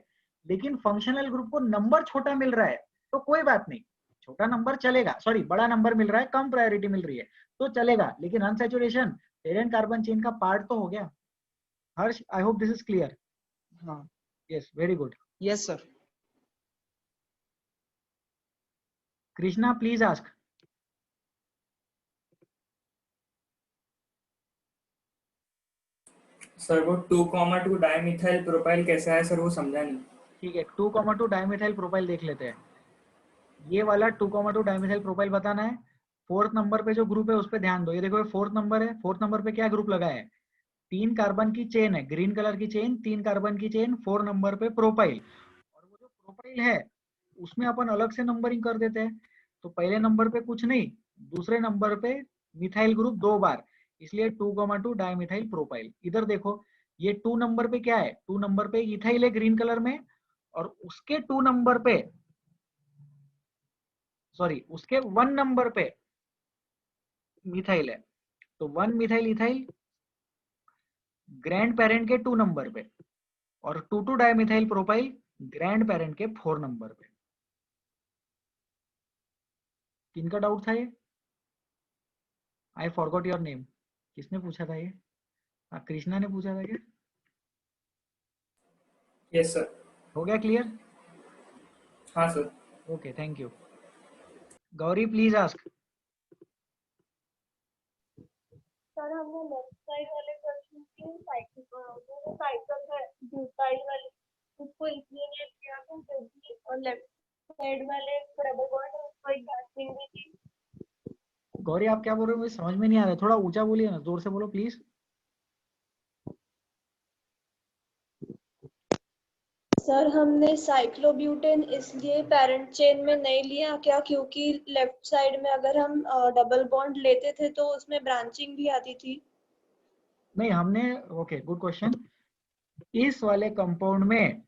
लेकिन फंक्शनल ग्रुप को नंबर छोटा मिल रहा है तो कोई बात नहीं, छोटा नंबर चलेगा, सॉरी बड़ा नंबर मिल रहा है, कम प्रायोरिटी मिल रही है तो चलेगा, लेकिन अनसैचुरेशन पेरेंट कार्बन चेन का पार्ट तो हो गया। Harsh I hope this is clear. हाँ yes very good. Yes sir. Krishna please ask. Sir वो 2,2 डाइमिथाइल प्रोपाइल कैसा है सर, वो समझा नहीं। ठीक है, 2,2 डाइमिथाइल प्रोपाइल देख लेते हैं। ये वाला 2,2 डाइमिथाइल प्रोपाइल बताना है। 4th नंबर पे जो ग्रुप है उस पे ध्यान दो, ये देखो 4th नंबर है, 4th नंबर पे क्या ग्रुप लगा है, 3 कार्बन की चेन है, ग्रीन कलर की चेन, 3 कार्बन की चेन, 4 नंबर पे प्रोपाइल। और वो जो प्रोपाइल है उसमें अपन अलग से नंबरिंग कर देते हैं। तो पहले नंबर पे कुछ नहीं, दूसरे नंबर पे मिथाइल ग्रुप 2 बार, इसलिए 2,2 डाइमिथाइल प्रोपाइल। इधर देखो ये 2 नंबर पे क्या है, 2 नंबर पे इथाइल है ग्रीन कलर में, और उसके 2 नंबर पे, सॉरी उसके 1 नंबर पे मिथाइल है। तो 1 मिथाइल इथाइल ग्रैंड पेरेंट के 2 नंबर पे, और 2,2 डाइमिथाइल प्रोपाइल ग्रैंड पेरेंट के 4 नंबर पे। किनका डाउट था ये? I forgot your name. किसने पूछा था ये? कृष्णा ने पूछा था क्या? Yes sir. हो गया क्लियर? हाँ sir. Okay, thank you. Gauri please ask. Sir हमने लेफ्ट साइड वाले क्वेश्चन की साइकिल है ब्यूटाइल वाली, उसको इसलिए नहीं किया क्योंकि और लेफ्ट साइड वाले डबल बॉन्ड है उसको एक बैचिंग भी थी। गौरी आप क्या बोल रहे हो, मुझे समझ में नहीं आ रहा, थोड़ा ऊंचा बोलिए ना, जोर से बोलो प्लीज। सर हमने साइक्लोब्यूटेन इसलिए पेरेंट चेन में नहीं लिया क्या, क्योंकि लेफ्ट साइड में अगर हम डबल बॉन्ड लेते थे तो उसमें ब्रांचिंग भी आती थी। नहीं हमने, ओके गुड क्वेश्चन। इस वाले कंपाउंड में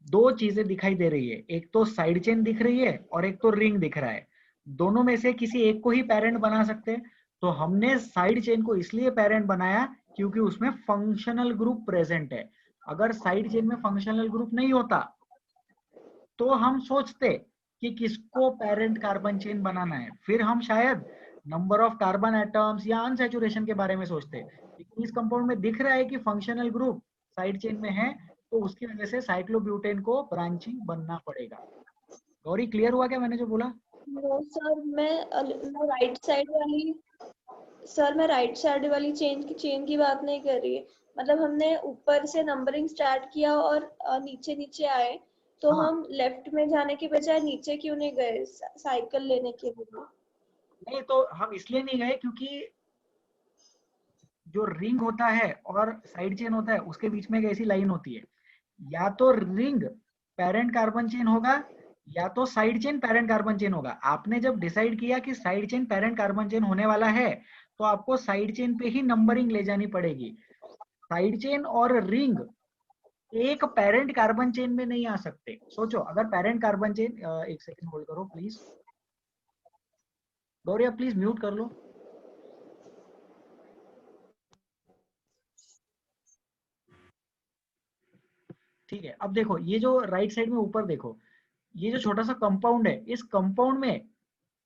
दो चीजें दिखाई दे रही है, एक तो साइड चेन दिख रही है और एक तो रिंग दिख रहा है। दोनों में से किसी एक को ही पेरेंट बना सकते हैं, तो हमने साइड चेन को इसलिए पेरेंट बनाया क्योंकि उसमें फंक्शनल ग्रुप प्रेजेंट है। अगर साइड चेन में फंक्शनल ग्रुप नहीं होता तो हम सोचते कि किसको पेरेंट कार्बन चेन बनाना है, फिर हम शायद नंबर ऑफ कार्बन एटम्स या अनसैचुरेशन के बारे में सोचते। लेकिन इस कंपाउंड में दिख रहा है कि फंक्शनल ग्रुप साइड चेन में है, तो उसकी वजह से साइक्लोब्यूटेन को ब्रांचिंग बनना पड़ेगा। गौरी क्लियर हुआ क्या मैंने जो बोला? नो सर, मैं राइट साइड वाली, सर मैं राइट साइड वाली चेन की बात नहीं कर रही है। मतलब हमने ऊपर से नंबरिंग स्टार्ट किया और नीचे नीचे आए, तो हाँ। हम लेफ्ट में जाने के बजाय नीचे क्यों नहीं गए साइकिल लेने के लिए? नहीं तो हम इसलिए नहीं गए क्योंकि जो रिंग होता है और साइड चेन होता है उसके बीच में एक ऐसी लाइन होती है, या तो रिंग पेरेंट कार्बन चेन होगा या तो side chain parent carbon chain होगा। आपने जब डिसाइड किया कि side chain parent carbon chain होने वाला है, तो आपको साइड चेन पे ही नंबरिंग ले जानी पड़ेगी। साइड चेन और रिंग एक पेरेंट कार्बन चेन में नहीं आ सकते। सोचो अगर पेरेंट कार्बन चेन, एक सेकंड होल्ड करो प्लीज, गौरी आप प्लीज म्यूट कर लो। ठीक है, अब देखो ये जो राइट साइड में ऊपर देखो, ये जो छोटा सा कंपाउंड है, इस कंपाउंड में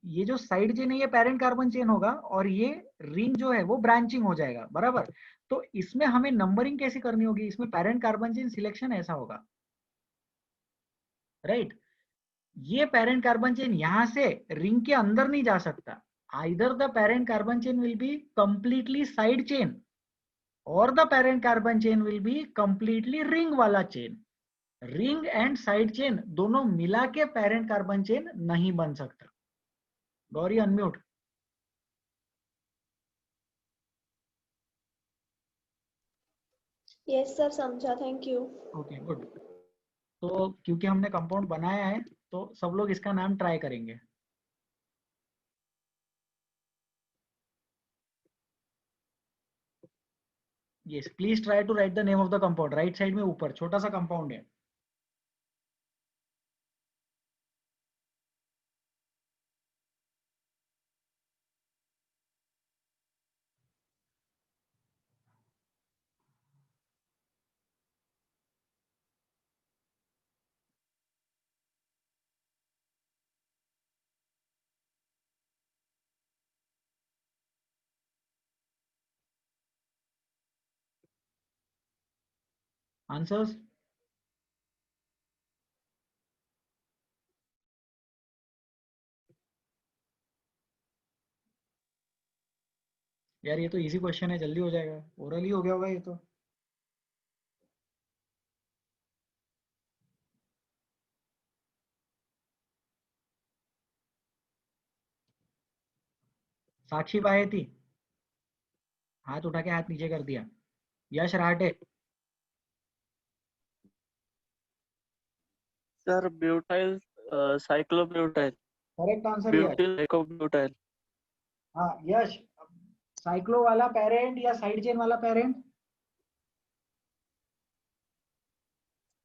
ये जो साइड चेन है ये पेरेंट कार्बन चेन होगा और ये रिंग जो है वो ब्रांचिंग हो जाएगा, बराबर। तो इसमें हमें नंबरिंग कैसे करनी होगी, इसमें पेरेंट कार्बन चेन सिलेक्शन ऐसा होगा, राइट। ये पेरेंट कार्बन चेन यहां से रिंग के अंदर नहीं जा सकता। Either the parent carbon chain will be completely side chain और the parent carbon chain will be completely ring वाला chain. Ring and side chain दोनों मिला के पेरेंट कार्बन चेन नहीं बन सकता। गौरी अनम्यूट। यस सर, समझा, थैंक यू। Okay good. तो क्योंकि हमने कंपाउंड बनाया है तो सब लोग इसका नाम ट्राई करेंगे। Yes please try to write the name of the compound. Right side में ऊपर छोटा सा कंपाउंड है। आंसर्स? यार ये तो इजी क्वेश्चन है, जल्दी हो जाएगा, ओरल ही हो गया होगा ये तो। साक्षी बाहेती, हाथ उठा के हाथ नीचे कर दिया। Yash Rahate, sir butyl cyclobutyl correct answer Yash. Butyl cyclobutyl. हाँ यश, साइक्लो वाला पेरेंट या साइड चेन वाला पेरेंट?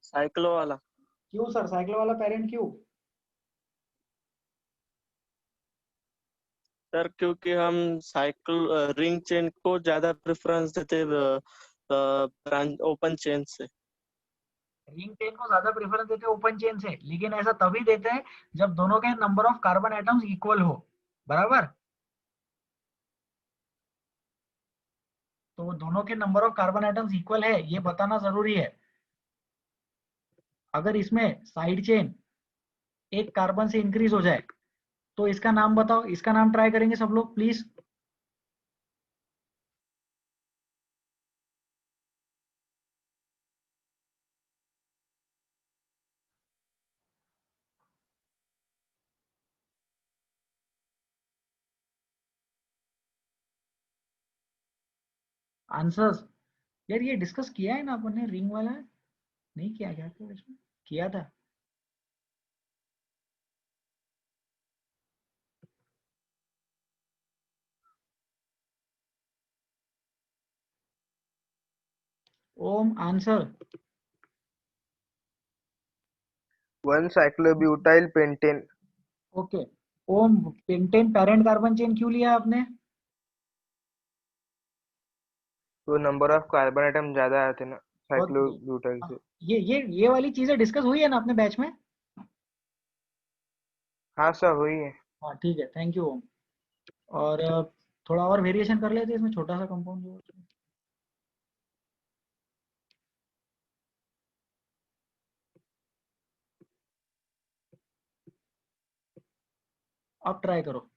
साइक्लो वाला। क्यों सर, साइक्लो वाला पेरेंट क्यों? सर क्योंकि हम साइकिल रिंग चेन को ज्यादा प्रेफरेंस देते ओपन चेन से। रिंग चेन को ज्यादा प्रेफरेंस देते हैं ओपन चेन से, लेकिन ऐसा तभी देते हैं जब दोनों के number of carbon atoms equal हो, बराबर? तो दोनों के number of carbon atoms equal है ये बताना जरूरी है। अगर इसमें साइड चेन एक कार्बन से इंक्रीज हो जाए तो इसका नाम बताओ, इसका नाम ट्राई करेंगे सब लोग प्लीज। आंसर्स यार, ये डिस्कस किया है ना अपन ने, रिंग वाला नहीं किया क्या? तो इसमें किया था। ओम आंसर। 1 cyclobutyl pentane। ओके ओम, पेंटेन पेरेंट कार्बन चेन क्यों लिया आपने? तो नंबर ऑफ कार्बन आइटम ज्यादा आते ना बहुत साइक्लोब्यूटाइल से। ये वाली चीजें डिस्कस हुई है ना अपने बैच में? हाँ सर हुई है। हाँ ठीक है, थैंक यू ओम। और थोड़ा और वेरिएशन कर लेते हैं इसमें, छोटा सा कंपाउंड जो है। अब ट्राई करो।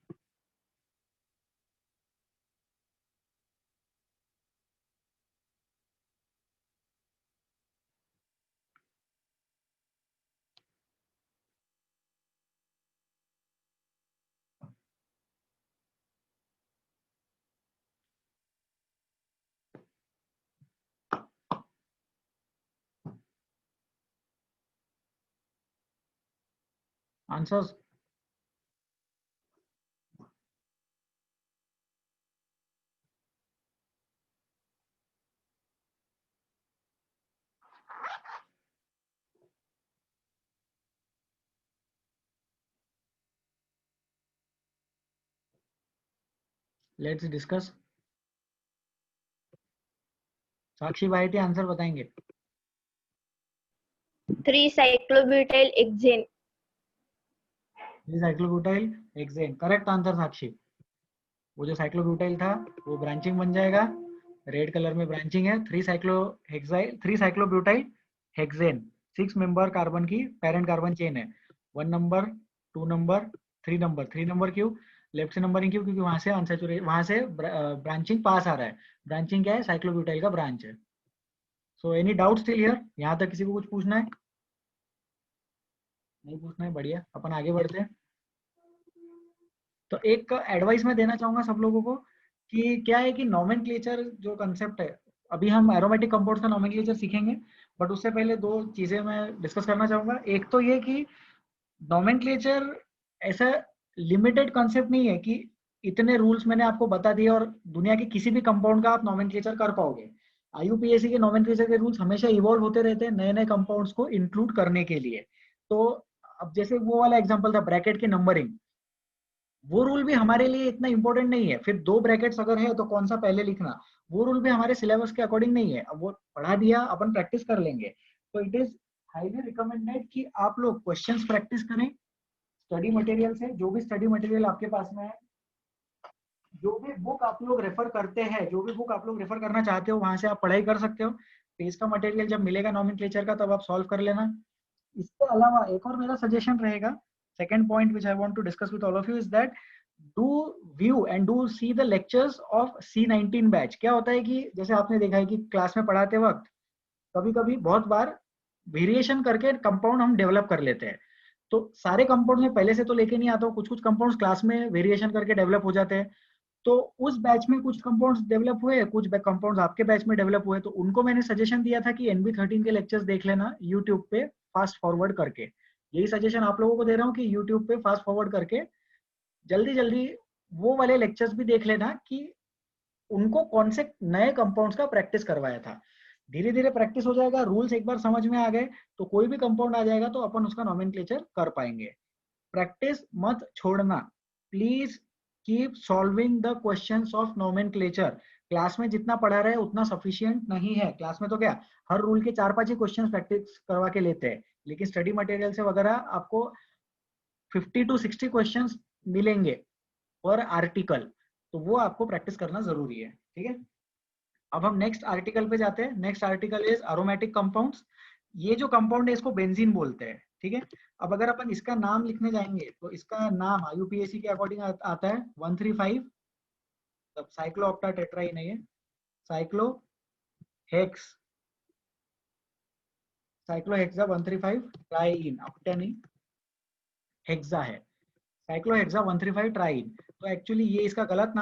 Answers let's discuss. साक्षी भाई थे, आंसर बताएंगे। 3 cyclobutyl hexane। Cyclobutyl hexane, correct answer Sakshi. वो जो साइक्लोब्यूटाइल था वो ब्रांचिंग बन जाएगा, रेड कलर में ब्रांचिंग है। 3 साइक्लोब्यूटाइल हेक्सेन 6 मेंबर कार्बन की पेरेंट कार्बन चेन है। 1 नंबर, 2 नंबर, 3 नंबर। 3 नंबर क्यों? लेफ्ट से नंबरिंग क्यों? क्योंकि वहां से अनसैचुरेट, वहां से ब्रांचिंग पास आ रहा है। ब्रांचिंग क्या है? साइक्लोब्यूटाइल का ब्रांच है। So any doubt still here? यहाँ तक किसी को कुछ पूछना है? नहीं पूछना है, बढ़िया, अपन आगे बढ़ते हैं। तो एक एडवाइस मैं देना चाहूंगा सब लोगों को कि क्या है कि नॉमेनक्लेचर जो कंसेप्ट है, अभी हम एरोमेटिक कंपाउंड्स का नॉमेनक्लेचर सीखेंगे, बट उससे पहले 2 चीजें मैं डिस्कस करना चाहूंगा। एक तो ये कि नॉमेनक्लेचर ऐसा लिमिटेड कंसेप्ट नहीं है कि इतने रूल्स मैंने आपको बता दिए और दुनिया के किसी भी कंपाउंड का आप नॉमेनक्लेचर कर पाओगे। आईयूपीएसी के नॉमेनक्लेचर के रूल्स हमेशा इवॉल्व होते रहते हैं नए नए कंपाउंड्स को इंक्लूड करने के लिए। तो अब जैसे वो वाला एग्जांपल था ब्रैकेट की नंबरिंग, वो रूल भी हमारे लिए इतना इंपॉर्टेंट नहीं है। फिर 2 ब्रैकेट्स अगर है तो कौन सा पहले लिखना, वो रूल भी हमारे सिलेबस के अकॉर्डिंग नहीं है। अब वो पढ़ा दिया, अपन प्रैक्टिस कर लेंगे। तो इट इज हाईली रिकमेंडेड कि आप लोग क्वेश्चंस प्रैक्टिस करें स्टडी मटेरियल से। जो भी स्टडी मटेरियल आपके पास में है, जो भी बुक आप लोग रेफर करते हैं, जो भी बुक आप लोग रेफर करना चाहते हो, वहां से आप पढ़ाई कर सकते हो। पेज का मटेरियल जब मिलेगा नॉमेनक्लेचर का तब आप सॉल्व कर लेना। इसके अलावा एक और मेरा सजेशन रहेगा, second point which I want to discuss with all of you is that do view and do see the lectures of C19 batch. क्या होता है कि जैसे आपने देखा है कि क्लास में पढ़ाते वक्त कभी कभी बहुत बार वेरिएशन करके कंपाउंड हम डेवलप कर लेते हैं। तो सारे कंपाउंड में पहले से तो लेके नहीं आता, कुछ कुछ कंपाउंड्स क्लास में वेरिएशन करके डेवलप हो जाते हैं। तो उस बैच में कुछ कंपाउंड्स डेवलप हुए, कुछ कंपाउंड्स आपके बैच में डेवलप हुए, तो उनको मैंने सजेशन दिया था कि NB13 के लेक्चर्स देख लेना यूट्यूब पे फास्ट फॉरवर्ड करके। यही सजेशन आप लोगों को दे रहा हूँ कि यूट्यूब पे फास्ट फॉरवर्ड करके जल्दी जल्दी वो वाले लेक्चर्स भी देख लेना कि उनको कौन से नए कंपाउंड्स का प्रैक्टिस करवाया था। धीरे धीरे प्रैक्टिस हो जाएगा, रूल्स एक बार समझ में आ गए तो कोई भी कंपाउंड आ जाएगा तो अपन उसका नॉमेनक्लेचर कर पाएंगे। प्रैक्टिस मत छोड़ना, please keep solving the questions of nomenclature. Class में जितना पढ़ा रहे उतना सफिशिएंट नहीं है। क्लास में तो क्या हर रूल के 4-5 ही क्वेश्चंस प्रैक्टिस करवा के लेते हैं, लेकिन स्टडी मटेरियल से वगैरह आपको 50 to 60 क्वेश्चंस मिलेंगे पर आर्टिकल, तो वो आपको प्रैक्टिस करना जरूरी है। ठीक है, अब हम नेक्स्ट आर्टिकल पे जाते हैं। Next article is aromatic compounds. ये जो कंपाउंड है इसको बेंजीन बोलते हैं। ठीक है, अब अगर अपन इसका नाम लिखने जाएंगे तो इसका नाम यूपीएससी के अकॉर्डिंग आता है 135, तब साइक्लो ऑक्टा टेट्राइन है ये, साइक्लो हेक्स, साइक्लोहेक्सा 135 ट्राइइन, ऑक्टा नहीं हेक्सा है, साइक्लोहेक्सा 135 ट्राइइन। तो एक्चुअली ये इसका गलत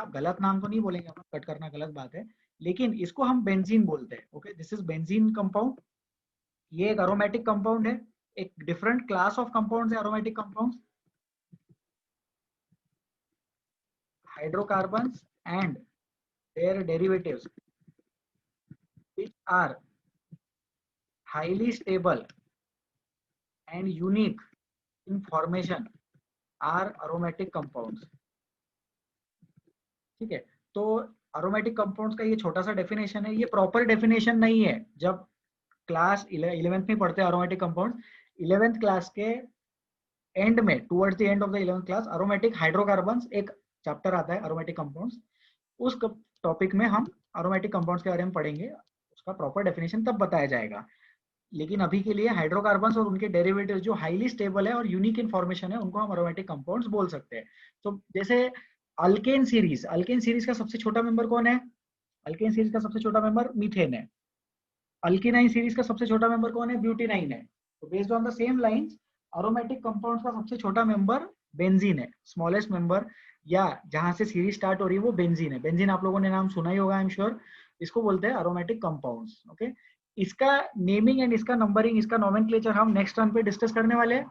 नाम तो नहीं बोलेंगे हम, कट करना गलत बात है, लेकिन इसको हम बेंजीन बोलते हैं। Okay, this is benzene compound. ये एक अरोमेटिक कंपाउंड है, एक डिफरेंट क्लास ऑफ कंपाउंड्स है aromatic compounds. Hydrocarbons and their derivatives which are highly stable and unique in formation are aromatic compounds। ठीक है, तो aromatic compounds का ये छोटा सा डेफिनेशन है, ये प्रॉपर डेफिनेशन नहीं है। जब क्लास 11th में पढ़ते हैं aromatic compounds, 11th क्लास के एंड में, towards the end of the 11th class, aromatic hydrocarbons एक चैप्टर आता है aromatic compounds, उस टॉपिक में हम aromatic compounds के बारे में पढ़ेंगे, उसका प्रॉपर डेफिनेशन तब बताया जाएगा। लेकिन अभी के लिए हाइड्रोकार्बन्स और उनके डेरिवेटिव्स जो हाईली स्टेबल है और यूनिक इन्फॉर्मेशन है, उनको हम अरोमेटिक कंपाउंड्स बोल सकते हैं। तो जैसे अल्केन सीरीज का सबसे छोटा मेंबर कौन है? अल्केन सीरीज का सबसे छोटा मेंबर मीथेन है। अल्किनाइन सीरीज का सबसे छोटा मेंबर कौन है? ब्यूटेनाइन है। तो based on the same lines, aromatic compounds का सबसे छोटा मेंबर बेंजीन है, स्मॉलेस्ट मेंबर, या जहां से सीरीज स्टार्ट हो रही है वो बेंजीन है। बेंजीन आप लोगों ने नाम सुना ही होगा, आई एम श्योर। इसको बोलते हैं अरोमेटिक कंपाउंड्स। ओके, इसका नेमिंग एंड इसका नंबरिंग, इसका नोमेनक्लेचर हम नेक्स्ट टर्न पे डिस्कस करने वाले हैं,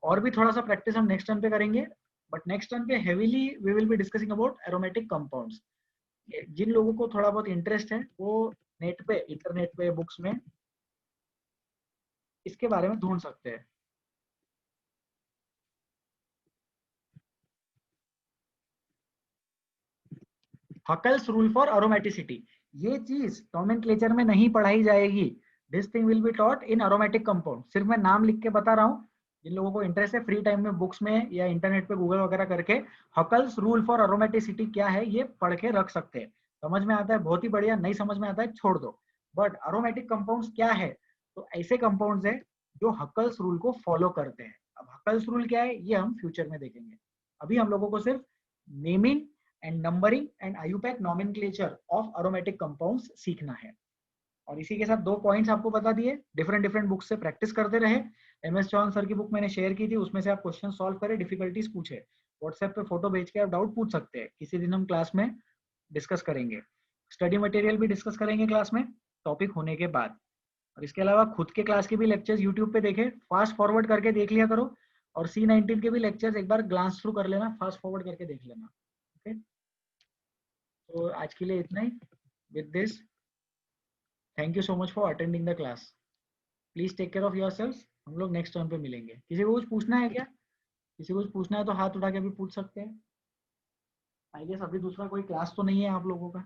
और भी थोड़ा सा प्रैक्टिस हम नेक्स्ट टर्न पे करेंगे। बट नेक्स्ट टर्न पे heavily we will be discussing about aromatic compounds. जिन लोगों को थोड़ा बहुत इंटरेस्ट है वो नेट पे, इंटरनेट पे, बुक्स में इसके बारे में ढूंढ सकते हैं। हकल्स रूल फॉर अरोमेटिसिटी, ये चीज नोमेनक्लेचर में नहीं पढ़ाई जाएगी। This thing will be taught in aromatic compound. सिर्फ मैं नाम लिख के बता रहा हूँ, जिन लोगों को इंटरेस्ट है फ्री टाइम में बुक्स में या इंटरनेट पे गूगल वगैरह करके हकल्स रूल फॉर अरोमेटिसिटी क्या है ये पढ़ के रख सकते हैं। समझ में आता है बहुत ही बढ़िया, नहीं समझ में आता है छोड़ दो। बट अरोमेटिक कंपाउंड्स क्या है? तो ऐसे कंपाउंड्स है जो हकल्स रूल को फॉलो करते हैं। अब हकल्स रूल क्या है ये हम फ्यूचर में देखेंगे। अभी हम लोगों को सिर्फ naming and numbering and IUPAC nomenclature of aromatic compounds सीखना है। और इसी के साथ 2 पॉइंट्स आपको बता दिए, डिफरेंट बुक्स से प्रैक्टिस करते रहे। MS चौहान सर की बुक मैंने शेयर की थी, उसमें से आप क्वेश्चन सॉल्व करें, डिफिकल्टीज पूछे, व्हाट्सएप पे फोटो भेज के आप डाउट पूछ सकते हैं। किसी दिन हम क्लास में डिस्कस करेंगे, स्टडी मटेरियल भी डिस्कस करेंगे क्लास में टॉपिक होने के बाद। और इसके अलावा खुद के क्लास के भी लेक्चर्स यूट्यूब पे देखे, फास्ट फॉरवर्ड करके देख लिया करो, और C19 के भी लेक्चर्स एक बार ग्लांस थ्रू कर लेना, फास्ट फॉरवर्ड करके देख लेना। ओके, तो आज के लिए इतना ही। With this, thank you so much for attending the class. Please take care of yourselves. हम लोग नेक्स्ट टर्न पे मिलेंगे। किसी को कुछ पूछना है क्या? किसी को कुछ पूछना है तो हाथ उठा के भी पूछ सकते हैं। आई गेस अभी दूसरा कोई क्लास तो नहीं है आप लोगों का।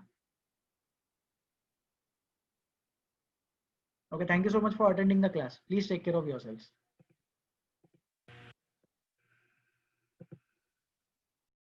Okay, thank you so much for attending the class. Please take care of yourselves.